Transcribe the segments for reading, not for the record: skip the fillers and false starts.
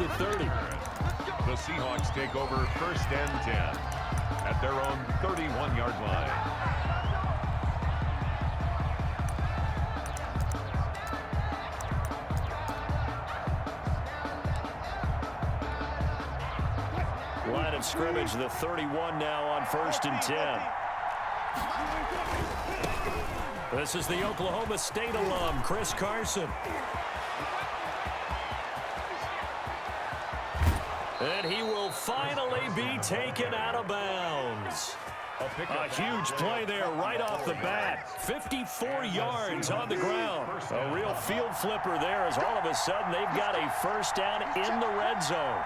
the 30. The Seahawks take over 1st and 10 at their own 31-yard line. Line of scrimmage, the 31 now on 1st and 10. This is the Oklahoma State alum, Chris Carson. And he will finally be taken out of bounds. A huge play there right off the bat. 54 yards on the ground. A real field flipper there as all of a sudden they've got a first down in the red zone.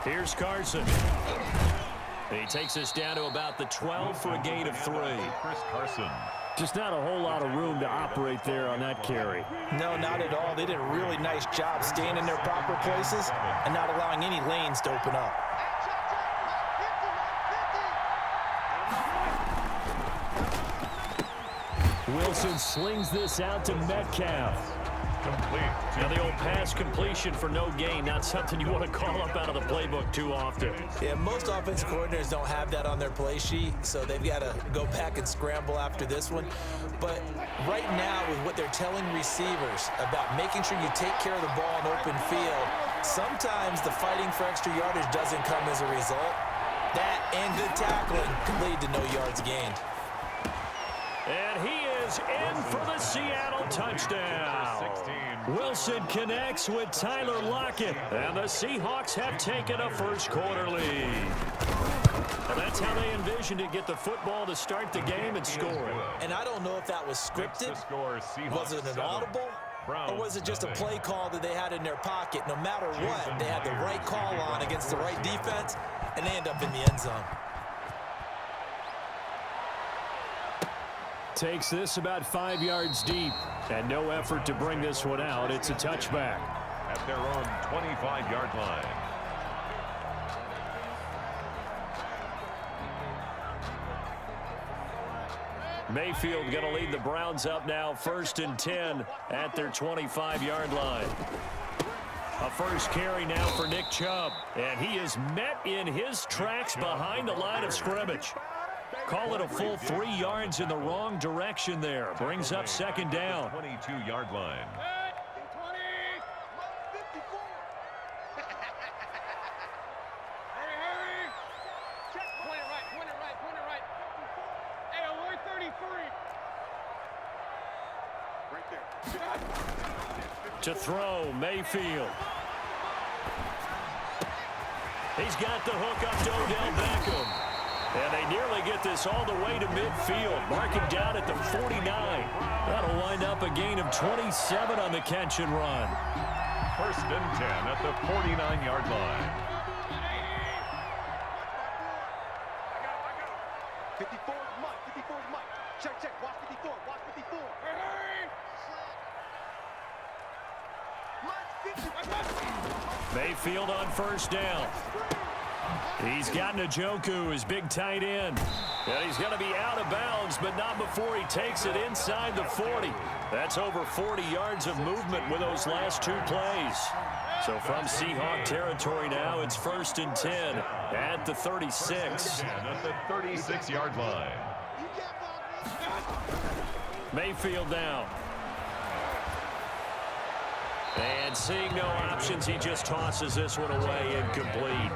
Here's Carson. He takes us down to about the 12 for a gain of 3. Chris Carson. Just not a whole lot of room to operate there on that carry. No, not at all. They did a really nice job staying in their proper places and not allowing any lanes to open up. Wilson slings this out to Metcalf. Complete. Now the old pass completion for no gain, not something you want to call up out of the playbook too often. Yeah, most offense coordinators don't have that on their play sheet, so they've got to go back and scramble after this one. But right now, with what they're telling receivers about making sure you take care of the ball in open field, sometimes the fighting for extra yardage doesn't come as a result. That and good tackling can lead to no yards gained. And he is in for the Seattle touchdown. Wilson connects with Tyler Lockett, and the Seahawks have taken a first-quarter lead. Well, that's how they envisioned to get the football to start the game and score. And I don't know if that was scripted, was it an audible, or was it just a play call that they had in their pocket? No matter what, they had the right call on against the right defense, and they end up in the end zone. Takes this about 5 yards deep, and no effort to bring this one out. It's a touchback. At their own 25-yard line. Mayfield going to lead the Browns up now, 1st and 10 at their 25-yard line. A first carry now for Nick Chubb, and he is met in his tracks behind the line of scrimmage. Call it a full 3 yards in the wrong direction there. Brings up 2nd down. 22-yard line. To throw, Mayfield. He's got the hook up to Odell Beckham. And they nearly get this all the way to midfield. Mark him down at the 49. That'll wind up a gain of 27 on the catch and run. 1st and 10 at the 49-yard line. 54 Mike, 54 Mike. Check, watch 54, watch 54. Mayfield on 1st down. He's got Njoku, his big tight end. And he's going to be out of bounds, but not before he takes it inside the 40. That's over 40 yards of movement with those last 2 plays. So from Seahawk territory now, it's 1st and 10 at the 36. At the 36-yard line. Mayfield down. And seeing no options, he just tosses this one away incomplete.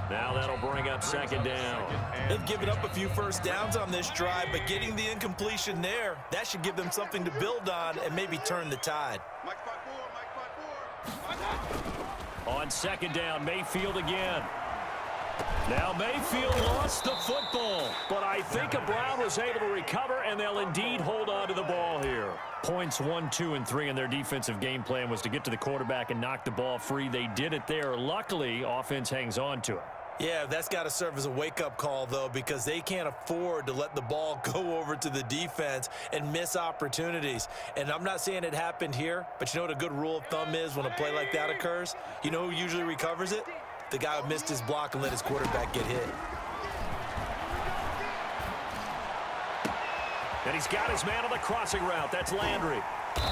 Now that'll bring up 2nd down. They've given up a few first downs on this drive, but getting the incompletion there, that should give them something to build on and maybe turn the tide. On 2nd down, Mayfield again. Now Mayfield lost the football, but I think Brown was able to recover, and they'll indeed hold on to the ball here. Points 1, 2, and 3 in their defensive game plan was to get to the quarterback and knock the ball free. They did it there. Luckily, offense hangs on to it. Yeah, that's got to serve as a wake-up call, though, because they can't afford to let the ball go over to the defense and miss opportunities. And I'm not saying it happened here, but you know what a good rule of thumb is when a play like that occurs? You know who usually recovers it? The guy who missed his block and let his quarterback get hit. And he's got his man on the crossing route. That's Landry.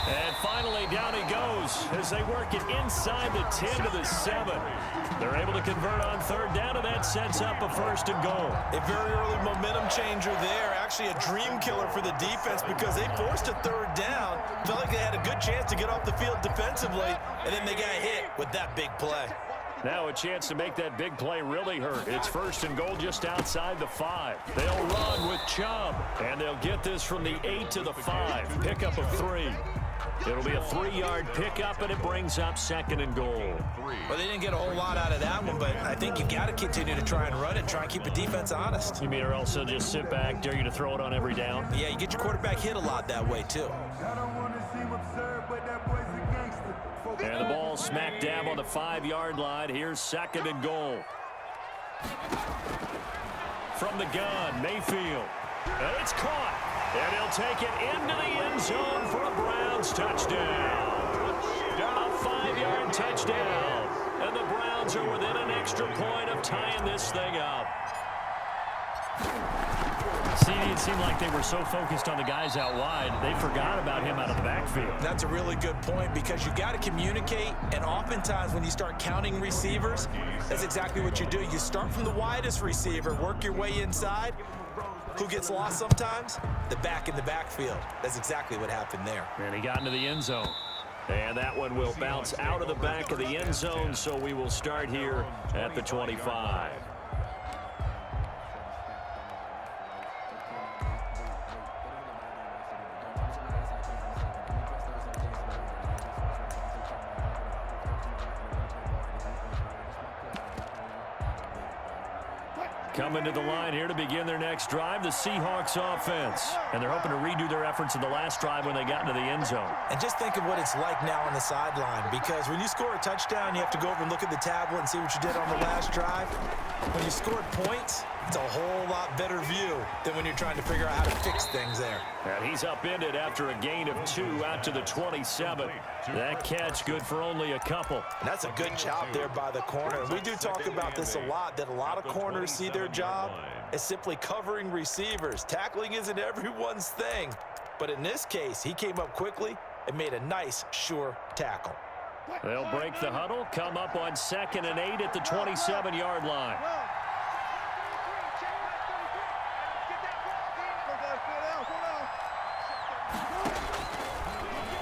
And finally, down he goes as they work it inside the 10 to the 7. They're able to convert on third down, and that sets up a 1st and goal. A very early momentum changer there. Actually, a dream killer for the defense because they forced a third down. Felt like they had a good chance to get off the field defensively, and then they got hit with that big play. Now a chance to make that big play really hurt. It's 1st and goal just outside the 5. They'll run with Chubb, and they'll get this from the 8 to the 5. Pickup of 3. It'll be a 3-yard pickup, and it brings up 2nd and goal. Well, they didn't get a whole lot out of that one, but I think you got to continue to try and run it, try and keep the defense honest. You mean or else they'll just sit back, dare you to throw it on every down? Yeah, you get your quarterback hit a lot that way, too. And the ball smack dab on the 5-yard line. Here's 2nd and goal. From the gun, Mayfield. And it's caught. And he'll take it into the end zone for a Browns touchdown. A 5-yard touchdown. And the Browns are within an extra point of tying this thing up. CD, it seemed like they were so focused on the guys out wide, they forgot about him out of the backfield. That's a really good point because you got to communicate, and oftentimes when you start counting receivers, that's exactly what you do. You start from the widest receiver, work your way inside. Who gets lost sometimes? The back in the backfield. That's exactly what happened there. And he got into the end zone. And that one will bounce out of the back of the end zone, so we will start here at the 25. Coming to the line here to begin their next drive, the Seahawks offense. And they're hoping to redo their efforts in the last drive when they got into the end zone. And just think of what it's like now on the sideline, because when you score a touchdown, you have to go over and look at the tablet and see what you did on the last drive. When you scored points, it's a whole lot better view than when you're trying to figure out how to fix things there. And he's upended after a gain of 2 out to the 27. That catch good for only a couple. And that's a good job there by the corner. We do talk about this a lot, that a lot of corners see their job as simply covering receivers. Tackling isn't everyone's thing. But in this case, he came up quickly and made a nice, sure tackle. They'll break the huddle, come up on 2nd and 8 at the 27-yard line.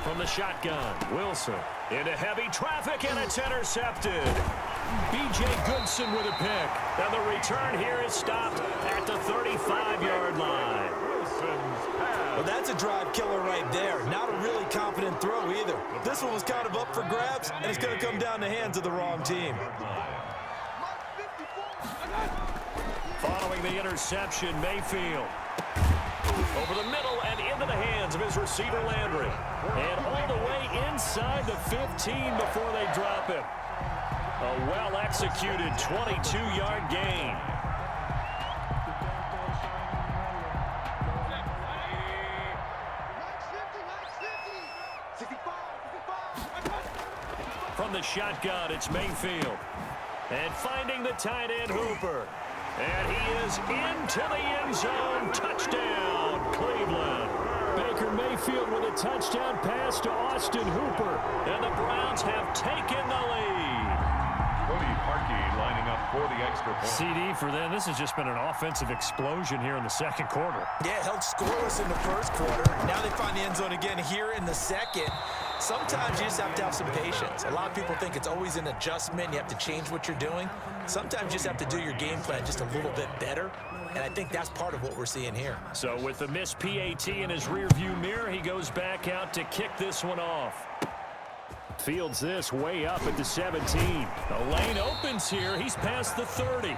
From the shotgun, Wilson into heavy traffic, and it's intercepted. B.J. Goodson with a pick. And the return here is stopped at the 35-yard line. Well, that's a drive killer right there. Not a really confident throw either. This one was kind of up for grabs, and it's going to come down the hands of the wrong team. Following the interception, Mayfield. Over the middle and into the hands of his receiver, Landry. And all the way inside the 15 before they drop him. A well-executed 22-yard gain. From the shotgun, it's Mayfield. And finding the tight end, Hooper. And he is into the end zone. Touchdown, Cleveland. Baker Mayfield with a touchdown pass to Austin Hooper. And the Browns have taken the lead. Cody Parkey lining up for the extra point. CD for them. This has just been an offensive explosion here in the second quarter. Yeah, held scoreless in the first quarter. Now they find the end zone again here in the second. Sometimes you just have to have some patience. A lot of people think it's always an adjustment. You have to change what you're doing. Sometimes you just have to do your game plan just a little bit better. And I think that's part of what we're seeing here. So with the missed PAT in his rearview mirror, he goes back out to kick this one off. Fields this way up at the 17. The lane opens here. He's past the 30.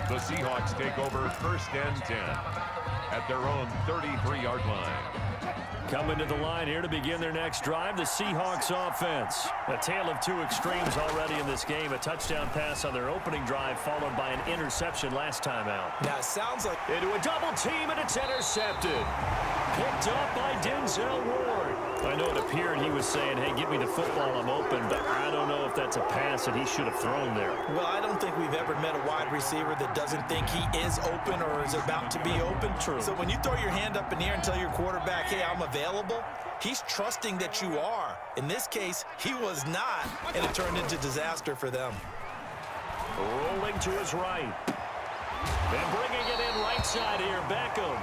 The Seahawks take over 1st and 10 at their own 33-yard line. Coming to the line here to begin their next drive, the Seahawks offense. A tale of two extremes already in this game. A touchdown pass on their opening drive, followed by an interception last time out. Now, it sounds like Into a double team, and it's intercepted. Picked up by Denzel Ward. I know it appeared he was saying, hey, give me the football, I'm open, but I don't know if that's a pass that he should have thrown there. Well, I don't think we've ever met a wide receiver that doesn't think he is open or is about to be open. True. So when you throw your hand up in the air and tell your quarterback, hey, I'm available, he's trusting that you are. In this case, he was not, and it turned into disaster for them. Rolling to his right. And bringing it in right side here, Beckham.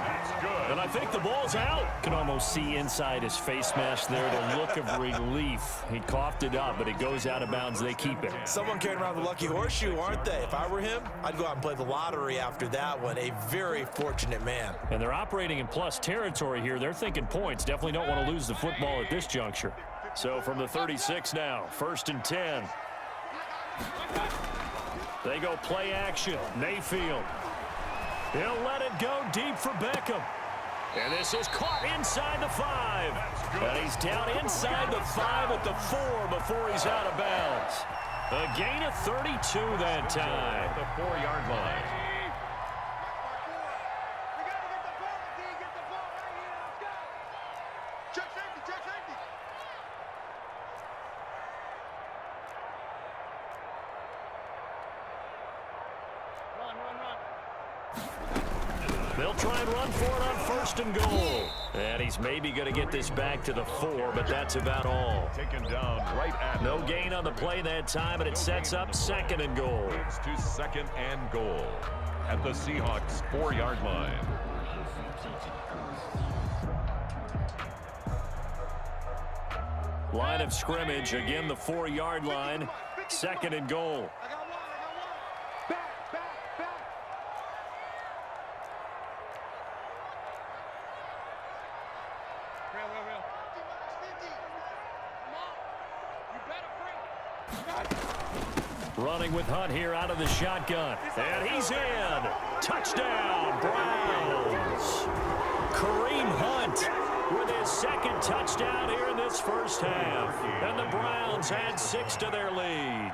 And I think the ball's out. Can almost see inside his face mask there the look of relief. He coughed it up, but it goes out of bounds. They keep it. Someone carrying around the lucky horseshoe, aren't they? If I were him, I'd go out and play the lottery after that one. A very fortunate man. And they're operating in plus territory here. They're thinking points. Definitely don't want to lose the football at this juncture. So from the 36 now, 1st and 10. They go play action. Mayfield. He'll let it go deep for Beckham. And this is caught inside the 5. And he's down inside the 5 at the 4 before he's out of bounds. A gain of 32 that time. At the 4-yard line. Get the ball right here. Let's go. Check safety, check safety. They'll try and run for it on 1st and goal. And he's maybe going to get this back to the 4, but that's about all. Taken down right at No gain on the play that time, and it sets up 2nd and goal. It's to 2nd and goal at the Seahawks 4-yard line. Line of scrimmage, again the 4-yard line, 2nd and goal. I got one. Back, back, back. Real. 50. Come on. You better bring it. Running with Hunt here out of the shotgun. And he's in. Touchdown, Browns. Kareem Hunt with his 2nd touchdown here in this first half. And the Browns add 6 to their lead.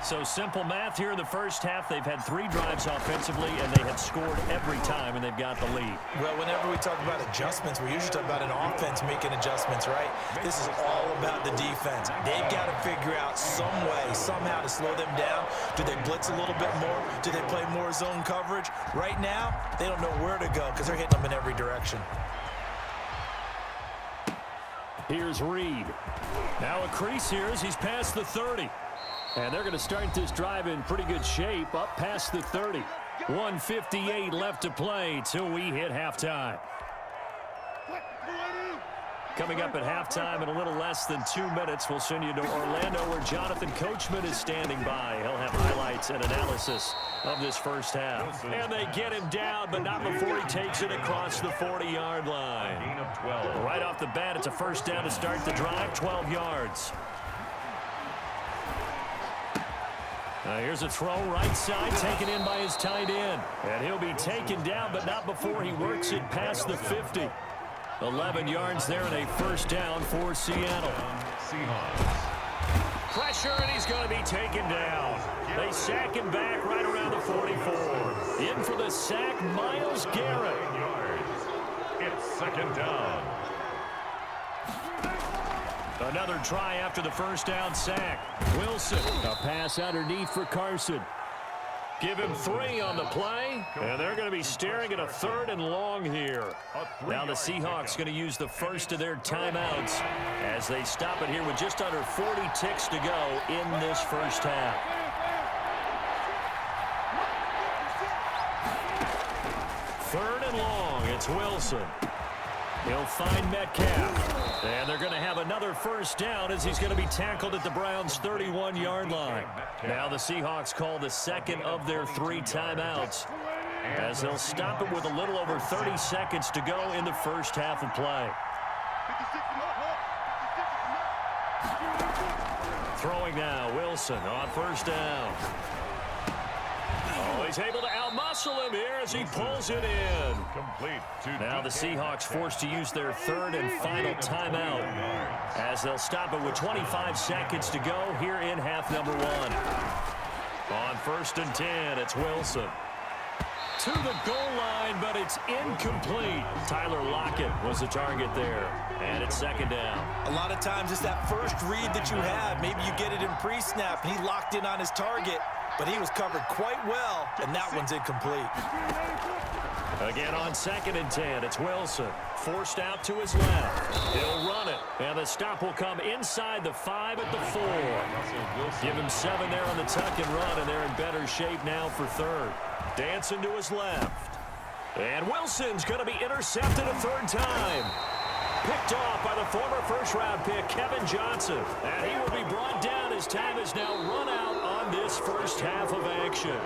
So simple math here in the first half. They've had 3 drives offensively, and they have scored every time, and they've got the lead. Well, whenever we talk about adjustments, we usually talk about an offense making adjustments, right? This is all about the defense. They've got to figure out some way, somehow to slow them down. Do they blitz a little bit more? Do they play more zone coverage? Right now, they don't know where to go because they're hitting them in every direction. Here's Reed. Now a crease here as he's past the 30. And they're going to start this drive in pretty good shape, up past the 30. 1:58 left to play till we hit halftime. Coming up at halftime in a little less than 2 minutes, we'll send you to Orlando where Jonathan Coachman is standing by. He'll have highlights and analysis of this first half. And they get him down, but not before he takes it across the 40-yard line. Gain of 12. Right off the bat, it's a first down to start the drive, 12 yards. Here's a throw right side, taken in by his tight end. And he'll be taken down, but not before he works it past the 50. 11 yards there and a first down for Seattle. Seahawks. Pressure, and he's going to be taken down. They sack him back right around the 44. In for the sack, Myles Garrett. It's 2nd down. Another try after the first down sack. Wilson, a pass underneath for Carson. Give him 3 on the play, and they're going to be staring at a 3rd and long here. Now the Seahawks going to use the first of their timeouts as they stop it here with just under 40 ticks to go in this first half. 3rd and long, it's Wilson. He'll find Metcalf. And they're going to have another first down as he's going to be tackled at the Browns' 31-yard line. Now the Seahawks call the 2nd of their 3 timeouts as they'll stop it with a little over 30 seconds to go in the first half of play. Throwing now, Wilson on first down. Oh, he's able to out They'll muscle him here as he pulls it in. Complete to Now the Seahawks forced to use their third and final timeout as they'll stop it with 25 seconds to go here in half number 1. On 1st and 10, it's Wilson. To the goal line, but it's incomplete. Tyler Lockett was the target there, and it's 2nd down. A lot of times it's that first read that you have. Maybe you get it in pre-snap, and he locked in on his target, but he was covered quite well, and that one's incomplete. Again on 2nd and 10, it's Wilson. Forced out to his left. He'll run it, and the stop will come inside the 5 at the 4. Give him 7 there on the tuck and run, and they're in better shape now for 3rd. Dancing to his left. And Wilson's going to be intercepted a 3rd time. Picked off by the former first-round pick, Kevin Johnson. And he will be brought down as time has now run out on this first half of action.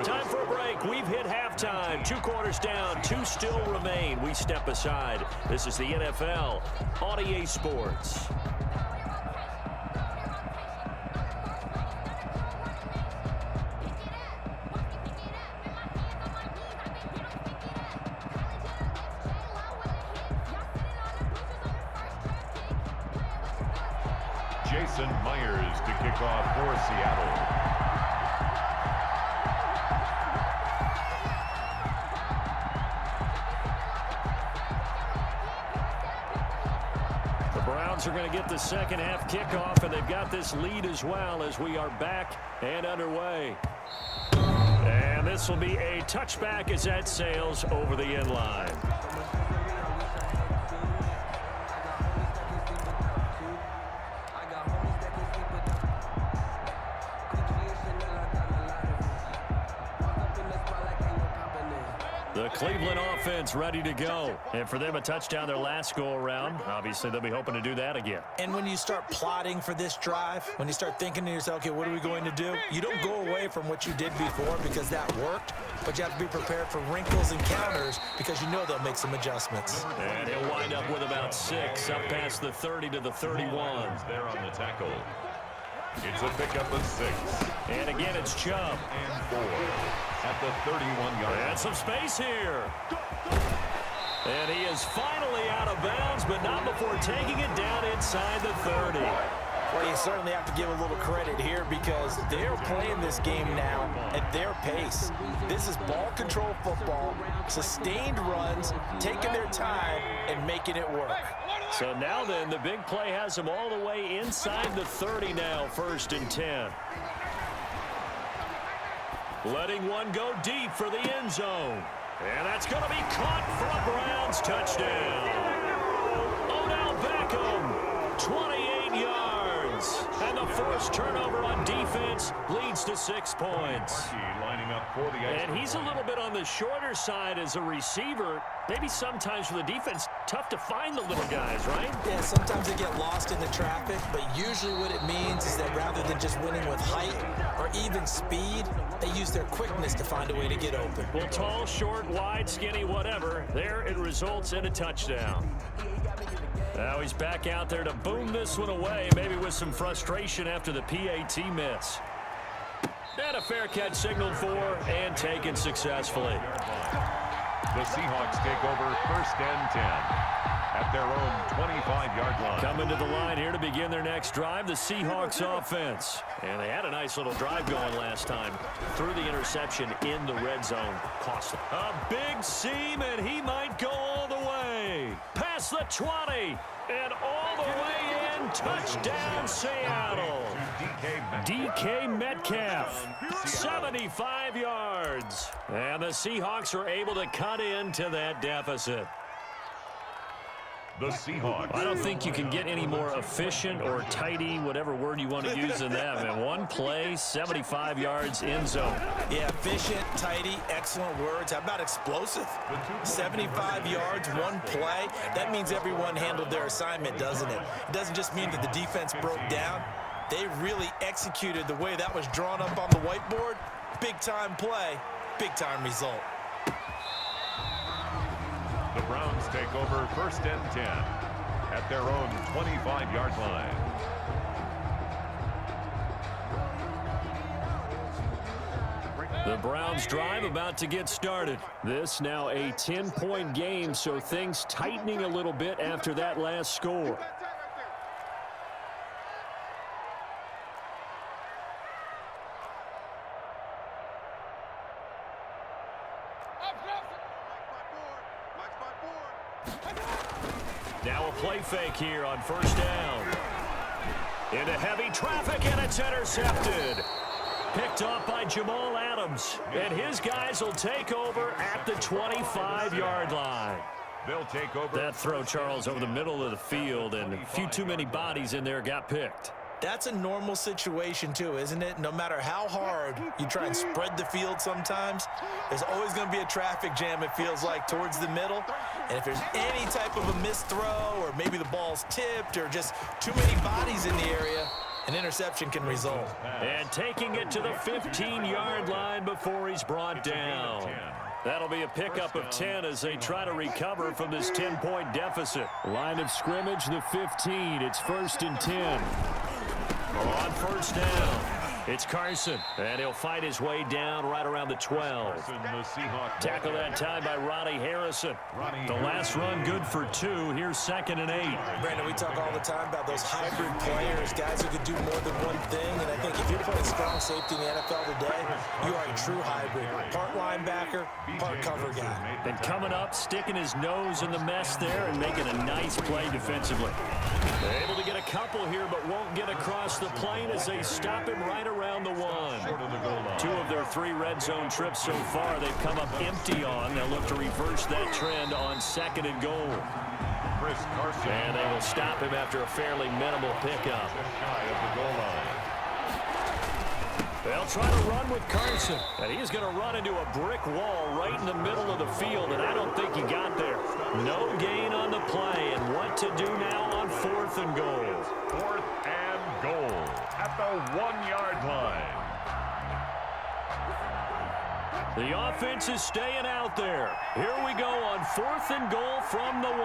Time for a break. We've hit halftime. 2 quarters down. 2 still remain. We step aside. This is the NFL on EA Sports. Jason Myers to kick off for Seattle. The Browns are going to get the second half kickoff, and they've got this lead as well as we are back and underway. And this will be a touchback as that sails over the end line. The Cleveland offense ready to go. And for them, a touchdown their last go-around. Obviously, they'll be hoping to do that again. And when you start plotting for this drive, when you start thinking to yourself, okay, what are we going to do? You don't go away from what you did before because that worked, but you have to be prepared for wrinkles and counters because you know they'll make some adjustments. And he'll wind up with about 6 up past the 30 to the 31. There on the tackle. It's a pickup of 6. And again, it's Chubb. And 4 at the 31-yard line. And some space here. And he is finally out of bounds, but not before taking it down inside the 30. Well, you certainly have to give a little credit here because they're playing this game now at their pace. This is ball control football, sustained runs, taking their time, and making it work. So now then, the big play has him all the way inside the 30 now, 1st and 10. Letting one go deep for the end zone. And that's going to be caught for a Browns touchdown. Odell Beckham, 28 yards. And the first turnover on defense leads to 6 points. Lining up for the And he's a little bit on the shorter side as a receiver. Maybe sometimes for the defense, tough to find the little guys, right? Yeah, sometimes they get lost in the traffic, but usually what it means is that rather than just winning with height or even speed, they use their quickness to find a way to get open. Well, tall, short, wide, skinny, whatever, there it results in a touchdown. Now he's back out there to boom this one away, maybe with some frustration after the PAT miss. And a fair catch signaled for and taken successfully. The Seahawks take over 1st and 10 at their own 25-yard line. Coming to the line here to begin their next drive, the Seahawks offense. And they had a nice little drive going last time. Through the interception in the red zone. Cost them. A big seam, and he might go all the way. Past the 20, and all the way in. Touchdown, Seattle. DK Metcalf, 75 yards. And the Seahawks are able to cut into that deficit. The Seahawks. I don't think you can get any more efficient or tidy, whatever word you want to use than that, man. One play, 75 yards, end zone. Yeah, efficient, tidy, excellent words. How about explosive? 75 yards, one play. That means everyone handled their assignment, doesn't it? It doesn't just mean that the defense broke down. They really executed the way that was drawn up on the whiteboard. Big-time play, big-time result. The Browns take over 1st and 10 at their own 25-yard line. The Browns drive about to get started. This now a 10-point game, so things tightening a little bit after that last score. Now a play fake here on first down. Into heavy traffic, and it's intercepted. Picked off by Jamal Adams, and his guys will take over at the 25-yard line. They'll take over. That throw, Charles, over the middle of the field, and a few too many bodies in there got picked. That's a normal situation, too, isn't it? No matter how hard you try and spread the field sometimes, there's always going to be a traffic jam, it feels like, towards the middle. And if there's any type of a missed throw, or maybe the ball's tipped, or just too many bodies in the area, an interception can result. And taking it to the 15-yard line before he's brought down. That'll be a pickup of 10 as they try to recover from this 10-point deficit. Line of scrimmage, the 15. It's 1st and 10. On first down, it's Carson, and he'll fight his way down right around the 12. Tackle that time by Ronnie Harrison. The last run good for 2. Here's 2nd and 8. Brandon, we talk all the time about those hybrid players, guys who could do more than one thing. And I think if you're playing strong safety in the NFL today, you are a true hybrid. Part linebacker, part cover guy. And coming up, sticking his nose in the mess there and making a nice play defensively. They're able to get a couple here, but won't get across the plane as they stop him right around the 1. 2 of their 3 red zone trips so far they've come up empty on. They'll look to reverse that trend on 2nd and goal. And they will stop him after a fairly minimal pickup. They'll try to run with Carson, and he's going to run into a brick wall right in the middle of the field, and I don't think he got there. No gain on the play, and what to do now on 4th and goal. 4th and goal at the 1-yard line. The offense is staying out there. Here we go on 4th and goal from the 1.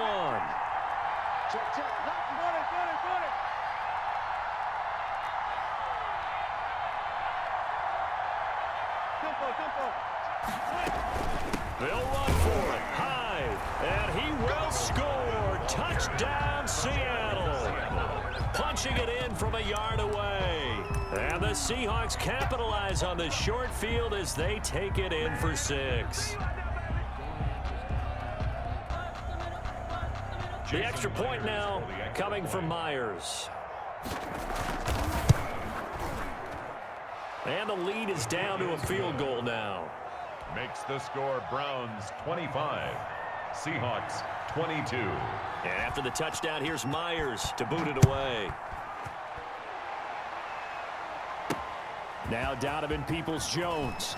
Check, check. Got it. They'll run for it. High. And he will score. Touchdown, Seattle. Punching it in from a yard away. And the Seahawks capitalize on the short field as they take it in for 6. The extra point now coming from Myers. And the lead is down to a field goal now. Makes the score Browns 25, Seahawks 22. And after the touchdown, here's Myers to boot it away. Now Donovan Peoples-Jones.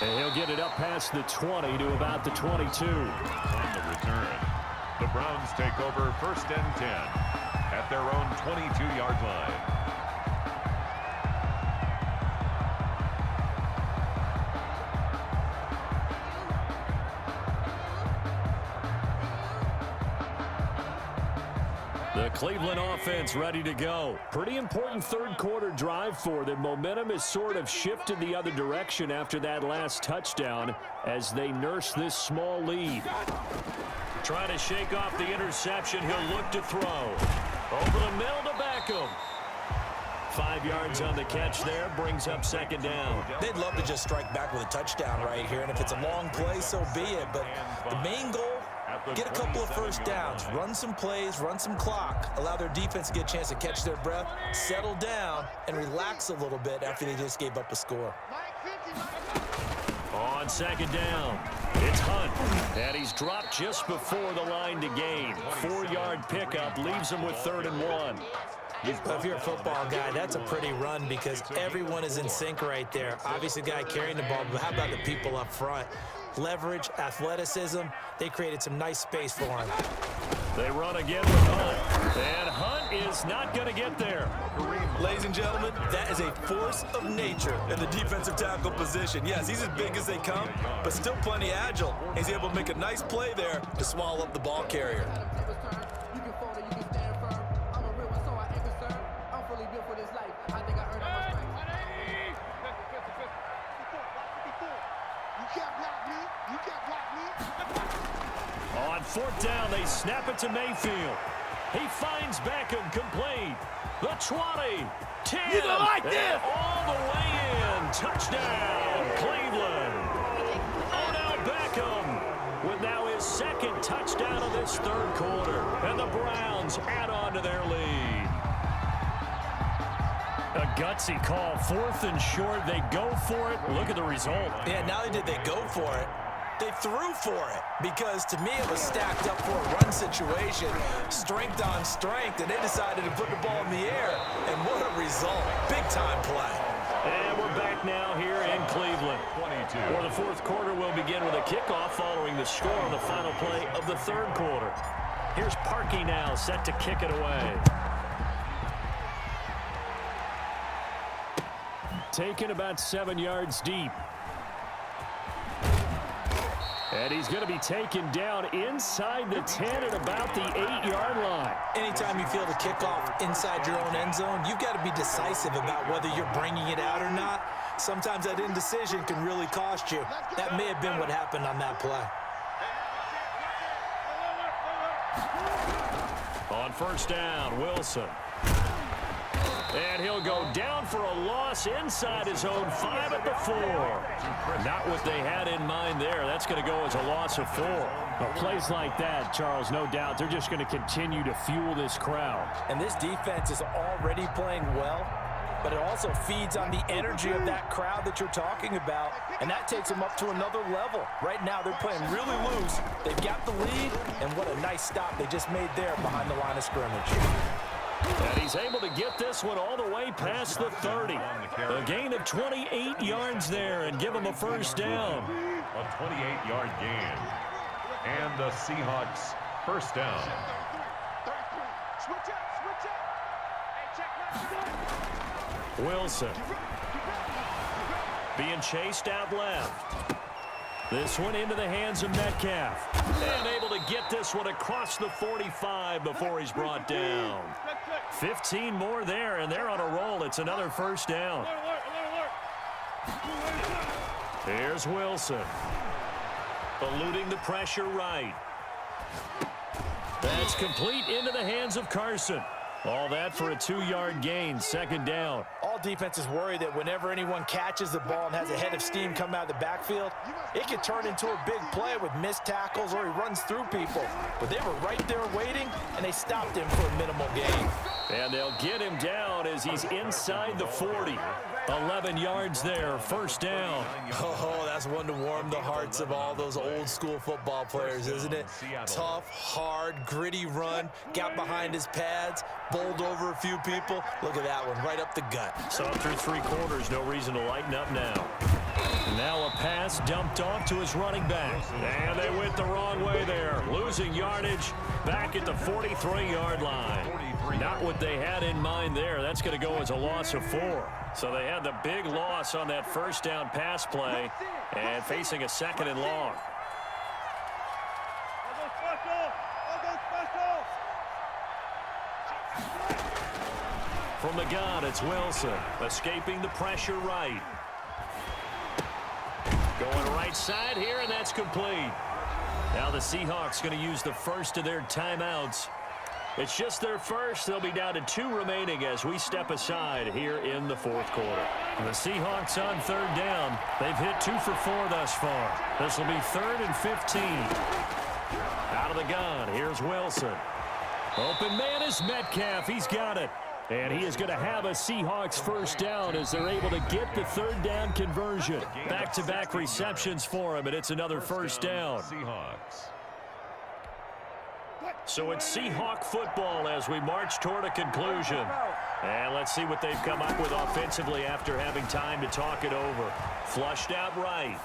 And he'll get it up past the 20 to about the 22. On the return, the Browns take over 1st and 10 at their own 22-yard line. The Cleveland offense ready to go. Pretty important 3rd quarter drive for them. Momentum has sort of shifted the other direction after that last touchdown as they nurse this small lead. Trying to shake off the interception. He'll look to throw. Over the middle to Beckham. 5 yards on the catch there. Brings up 2nd down. They'd love to just strike back with a touchdown right here. And if it's a long play, so be it. But the main goal, get a couple of first downs, run some plays, run some clock, allow their defense to get a chance to catch their breath, settle down, and relax a little bit after they just gave up a score. On 2nd down, it's Hunt, and he's dropped just before the line to gain. 4-yard pickup leaves him with 3rd and 1. If you're a football guy, that's a pretty run because everyone is in sync right there. Obviously, the guy carrying the ball, but how about the people up front? Leverage, athleticism, they created some nice space for him. They run again with Hunt, and Hunt is not going to get there. Ladies and gentlemen, that is a force of nature in the defensive tackle position. Yes, he's as big as they come, but still plenty agile. He's able to make a nice play there to swallow up the ball carrier. You can't block me. On fourth down, they snap it to Mayfield. He finds Beckham complete. The 20, 10, You don't like this? all the way in. Touchdown, Cleveland. Odell Beckham with now his second touchdown of this third quarter. And the Browns add on to their lead. A gutsy call, 4th and short. They go for it. Look at the result. Yeah, not only did they go for it, they threw for it, because to me it was stacked up for a run situation, strength on strength, and they decided to put the ball in the air. And what a result. Big-time play. And we're back now here in Cleveland. 22. For the fourth quarter, we'll begin with a kickoff following the score on the final play of the third quarter. Here's Parkey now, set to kick it away. Taken about 7 yards deep. And he's going to be taken down inside the 10 at about the 8-yard line. Anytime you feel the kickoff inside your own end zone, you've got to be decisive about whether you're bringing it out or not. Sometimes that indecision can really cost you. That may have been what happened on that play. On first down, Wilson. And he'll go down for a loss inside his own 5 at the 4. Not what they had in mind there. That's going to go as a loss of 4. But plays like that, Charles, no doubt, they're just going to continue to fuel this crowd. And this defense is already playing well, but it also feeds on the energy of that crowd that you're talking about, and that takes them up to another level. Right now, they're playing really loose. They've got the lead, and what a nice stop they just made there behind the line of scrimmage. And he's able to get this one all the way past the 30. A gain of 28 yards there and give him a first down. A 28-yard gain. And the Seahawks first down. Switch up. Hey, check. Wilson being chased out left. This one into the hands of Metcalf. And able to get this one across the 45 before he's brought down. 15 more there, and they're on a roll. It's another first down. Here's Wilson. Eluding the pressure right. That's complete into the hands of Carson. All that for a 2-yard gain, second down. All defenses worry that whenever anyone catches the ball and has a head of steam come out of the backfield, it can turn into a big play with missed tackles or he runs through people. But they were right there waiting, and they stopped him for a minimal gain. And they'll get him down as he's inside the 40. 11 yards there, first down. Oh, that's one to warm the hearts of all those old school football players, isn't it? Tough, hard, gritty run, got behind his pads, bowled over a few people. Look at that one, right up the gut. So through 3 quarters, no reason to lighten up now. Now a pass dumped off to his running back. And they went the wrong way there. Losing yardage back at the 43-yard line. Not what they had in mind there. That's going to go as a loss of 4. So they had the big loss on that first down pass play and facing a second and long. From the gun, it's Wilson. Escaping the pressure right. Going right side here, and that's complete. Now the Seahawks going to use the first of their timeouts. It's just their first. They'll be down to 2 remaining as we step aside here in the fourth quarter. The Seahawks on third down. They've hit 2 for 4 thus far. This will be 3rd and 15. Out of the gun, here's Wilson. Open man is Metcalf. He's got it. And he is going to have a Seahawks first down as they're able to get the third down conversion. Back-to-back receptions for him, and it's another first down. Seahawks. So it's Seahawk football as we march toward a conclusion. And let's see what they've come up with offensively after having time to talk it over. Flushed out right.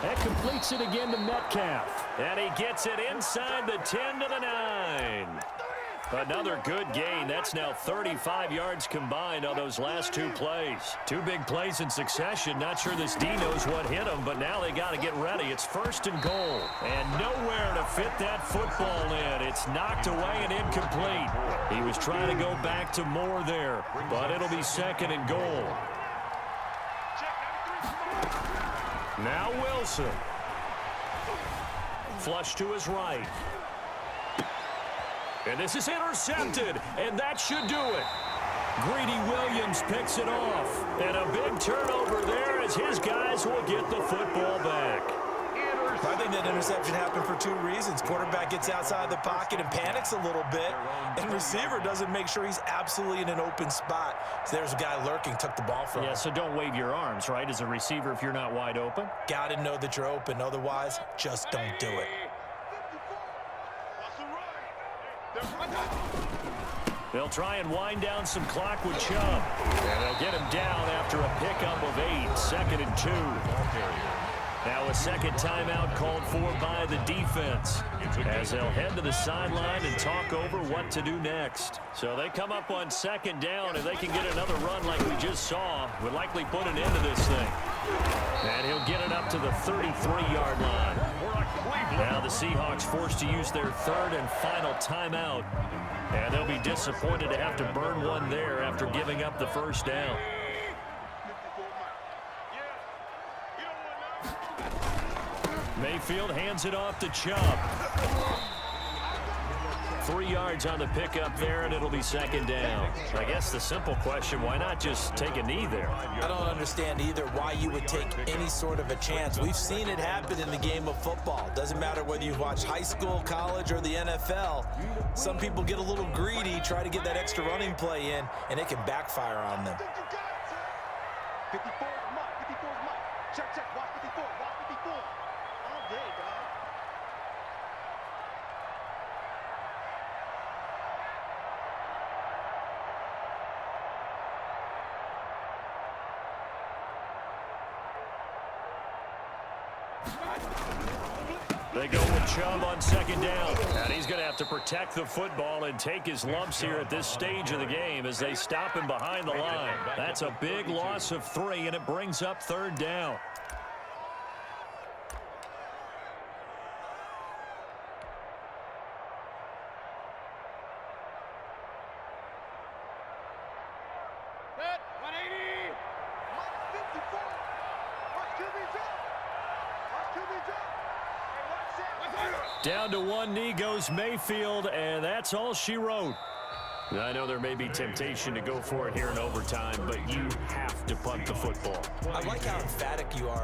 That completes it again to Metcalf. And he gets it inside the 10 to the 9. Another good gain. That's now 35 yards combined on those last 2 plays. 2 big plays in succession. Not sure this D knows what hit him, but now they got to get ready. It's 1st and goal. And nowhere to fit that football in. It's knocked away and incomplete. He was trying to go back to more there, but it'll be 2nd and goal. Now Wilson. Flush to his right. And this is intercepted, and that should do it. Greedy Williams picks it off. And a big turnover there as his guys will get the football back. I think that interception happened for two reasons. Quarterback gets outside the pocket and panics a little bit, and receiver doesn't make sure he's absolutely in an open spot. So there's a guy lurking, took the ball from him. Yeah, so don't wave your arms, right, as a receiver if you're not wide open. Got to know that you're open. Otherwise, just don't do it. They'll try and wind down some clock with Chubb. And they'll get him down after a pickup of 8, 2nd and 2. Now a second timeout called for by the defense as they'll head to the sideline and talk over what to do next. So they come up on 2nd down. If they can get another run like we just saw, would likely put an end to this thing. And he'll get it up to the 33-yard line. Now the Seahawks forced to use their 3rd and final timeout. And they'll be disappointed to have to burn one there after giving up the first down. Mayfield hands it off to Chubb. 3 yards on the pickup there, and it'll be 2nd down. I guess the simple question, why not just take a knee there? I don't understand either why you would take any sort of a chance. We've seen it happen in the game of football. Doesn't matter whether you've watched high school, college, or the NFL. Some people get a little greedy, try to get that extra running play in, and it can backfire on them. 54 is Mike. 54 is Mike. Check, check. Watch 54. Watch 54. All day, dog. They go with Chubb on 2nd down. And he's going to have to protect the football and take his lumps here at this stage of the game as they stop him behind the line. That's a big loss of 3, and it brings up 3rd down. Set. 180. Mike 54. Watch QB drop. Watch QB drop. Down to 1 knee goes Mayfield, and that's all she wrote. I know there may be temptation to go for it here in overtime, but you have to punt the football. I like how emphatic you are